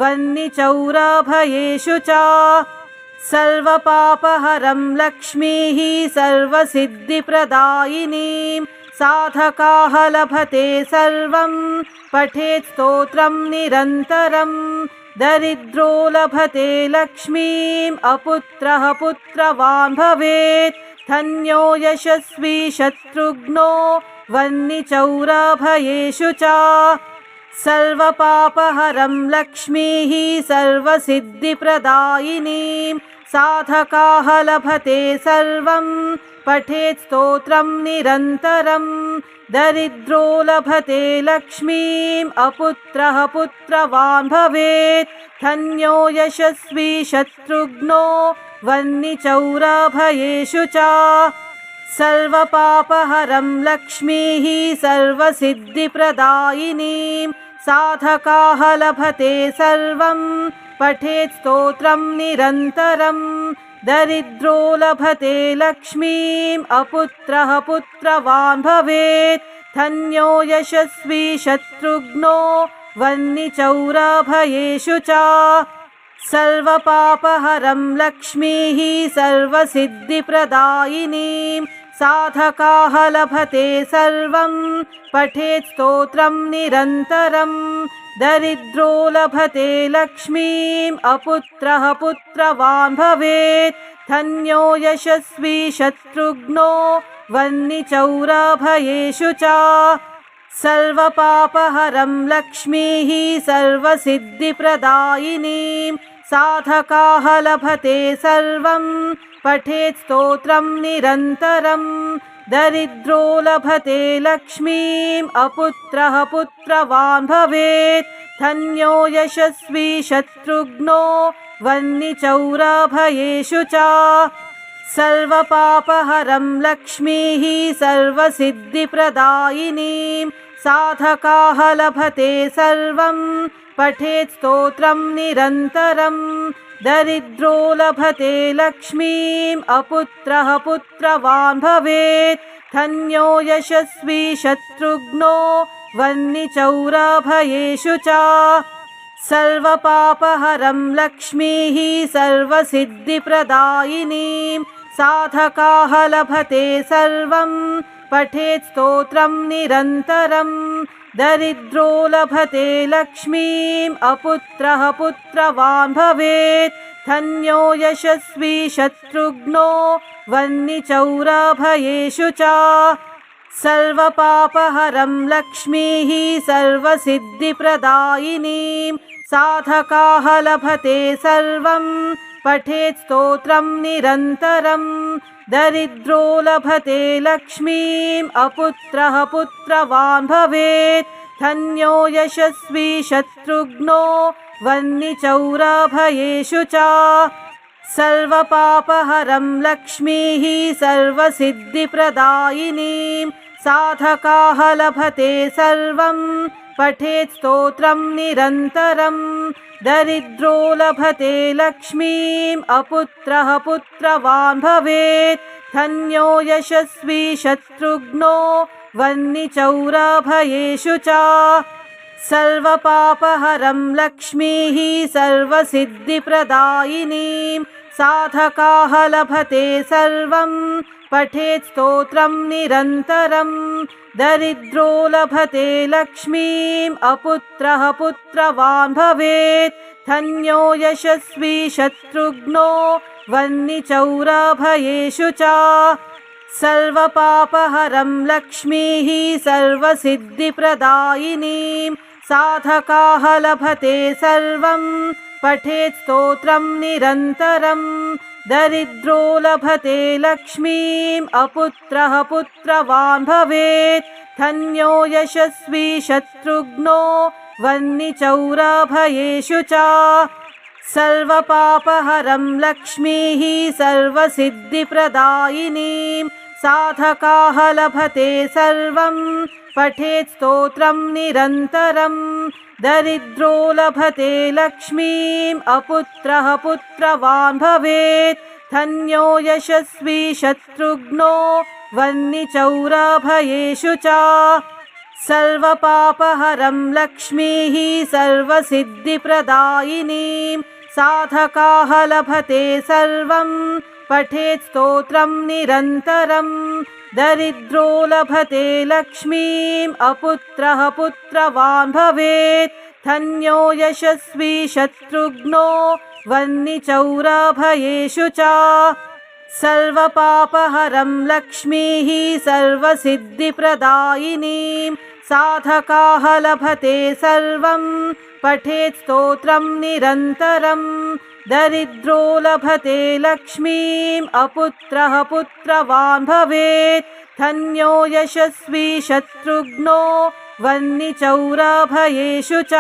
वह्नि चौराभयेषु च सर्वपापहरं लक्ष्मीः सर्वसिद्धिप्रदायिनीं साधकाः लभते सर्वं पठेत् स्तोत्रं निरन्तरं दरिद्रो लभते लक्ष्मीम् अपुत्रः पुत्रवान् भवेत् धन्यो यशस्वी शत्रुघ्नो वह्नि चौराभयेषु च सर्वपापहरं लक्ष्मीः सर्वसिद्धिप्रदायिनीं साधकाः लभते सर्वं पठेत् स्तोत्रं निरन्तरं दरिद्रो लभते लक्ष्मीम् अपुत्रः पुत्रवान् भवेत् धन्यो यशस्वी शत्रुघ्नो वह्नि चौराभयेषु च सर्वपापहरं लक्ष्मीः सर्वसिद्धिप्रदायिनीं साधकाः लभते सर्वं पठेत् स्तोत्रं निरन्तरं दरिद्रो लभते लक्ष्मीम् अपुत्रः पुत्रवान् भवेत् धन्यो यशस्वी शत्रुघ्नो वह्नि चौराभयेषु च सर्वपापहरं लक्ष्मीः सर्वसिद्धिप्रदायिनीं साधकाः लभते सर्वं पठेत् स्तोत्रं निरन्तरं दरिद्रो लभते लक्ष्मीम् अपुत्रः पुत्रवान् भवेत् धन्यो यशस्वी शत्रुघ्नो वह्नि चौराभयेषु च सर्वपापहरं लक्ष्मीः सर्वसिद्धिप्रदायिनीं साधकाः लभते सर्वं पठेत् स्तोत्रं निरन्तरं दरिद्रो लभते लक्ष्मीम् अपुत्रः पुत्रवान् भवेत् धन्यो यशस्वी शत्रुघ्नो वह्नि चौराभयेषु च सर्वपापहरं लक्ष्मीः सर्वसिद्धिप्रदायिनीं साधकाः लभते सर्वं पठेत् स्तोत्रं निरन्तरं दरिद्रो लभते लक्ष्मीम् अपुत्रः पुत्रवान् भवेत् धन्यो यशस्वी शत्रुघ्नो वह्नि चौराभयेषु च सर्वपापहरं लक्ष्मीः सर्वसिद्धिप्रदायिनीं साधकाः लभते सर्वं पठेत् स्तोत्रं निरन्तरं दरिद्रो लभते लक्ष्मीम् अपुत्रः पुत्रवान् भवेत् धन्यो यशस्वी शत्रुघ्नो वह्नि चौराभयेषु च सर्वपापहरं लक्ष्मीः सर्वसिद्धिप्रदायिनीं साधकाः लभते सर्वं पठेत् स्तोत्रं निरन्तरं दरिद्रो लभते लक्ष्मीम् अपुत्रः पुत्रवान् भवेत् धन्यो यशस्वी शत्रुघ्नो वह्नि चौराभयेषु च सर्वपापहरं लक्ष्मीः सर्वसिद्धिप्रदायिनीं साधकाः लभते सर्वं पठेत् स्तोत्रं निरन्तरं दरिद्रो लभते लक्ष्मीम् अपुत्रः पुत्रवान् भवेत् धन्यो यशस्वी शत्रुघ्नो वह्निचौराभयेषु च सर्वपापहरं लक्ष्मीः सर्वसिद्धिप्रदायिनीं साधकाः लभते सर्वं पठेत् स्तोत्रं निरन्तरं दरिद्रो लभते लक्ष्मीम् अपुत्रः पुत्रवान् भवेत् धन्यो यशस्वी शत्रुघ्नो वह्निचौराभयेषु च सर्वपापहरं लक्ष्मीः सर्वसिद्धिप्रदायिनीं साधकाः लभते सर्वं पठेत् स्तोत्रं निरन्तरं दरिद्रो लभते लक्ष्मीम् अपुत्रः पुत्रवान् भवेत् धन्यो यशस्वी शत्रुघ्नो वह्निचौराभयेषु च सर्वपापहरं लक्ष्मीः सर्वसिद्धिप्रदायिनीं साधकाः लभते सर्वं पठेत् स्तोत्रं निरन्तरं दरिद्रो लभते लक्ष्मीम् अपुत्रः पुत्रवान् भवेत् धन्यो यशस्वी शत्रुघ्नो वह्निचौराभयेषु च सर्वपापहरं लक्ष्मीः सर्वसिद्धिप्रदायिनीं साधकाः लभते सर्वं पठेत् स्तोत्रं निरन्तरं दरिद्रो लभते लक्ष्मीम् अपुत्रः पुत्रवान् भवेत् धन्यो यशस्वी शत्रुघ्नो वह्निचौराभयेषु च सर्वपापहरं लक्ष्मीः सर्वसिद्धिप्रदायिनीं साधकाः लभते सर्वं पठेत् स्तोत्रं निरन्तरं दरिद्रो लभते लक्ष्मीम् अपुत्रः पुत्रवान् भवेत् धन्यो यशस्वी शत्रुघ्नो वह्निचौराभयेषु च